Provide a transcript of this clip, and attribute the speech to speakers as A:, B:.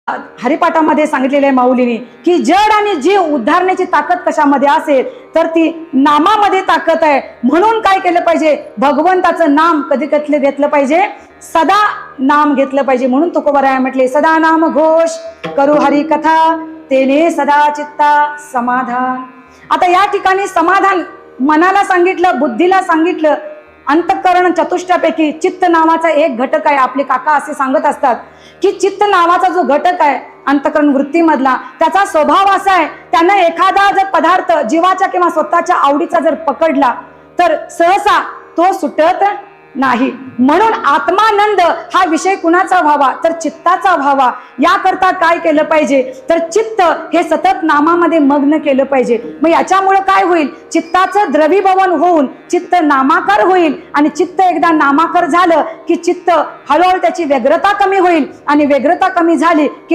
A: हरिपाठामध्ये सांगितलेले आहे माऊलीने की जड आणि जीव उद्धारण्याची ताकद कशामध्ये असेल तर ती नामामध्ये ताकद आहे। म्हणून काय केलं पाहिजे, भगवंताचं नाम कधी घेतलं पाहिजे, सदा नाम घेतलं पाहिजे। म्हणून तुकोबराया म्हटले सदा नाम घोष करू हरी कथा तेने सदा चित्ता समाधान। आता या ठिकाणी समाधान मनाला सांगितलं, बुद्धीला सांगितलं, अंतःकरण चतुष्टयापैकी चित्त नावाचा एक घटक आहे। आपले काका असे सांगत असतात की चित्त नावाचा जो घटक आहे अंतःकरण वृत्तीमधला, त्याचा स्वभाव असा आहे, त्यांना एखादा जर पदार्थ जीवाच्या किंवा स्वतःच्या आवडीचा जर पकडला तर सहसा तो सुटत नाही। म्हणून आत्मानंद हा विषय कुणाचा व्हावा तर चित्ताचा व्हावा। याकरता काय केलं पाहिजे तर चित्त हे सतत नामामध्ये मग्न केलं पाहिजे। मग याच्यामुळे काय होईल, चित्ताचं द्रवीभवन होऊन चित्त नामाकार होईल आणि चित्त एकदा नामाकार झालं की चित्त हळूहळू त्याची व्यग्रता कमी होईल आणि व्यग्रता कमी झाली की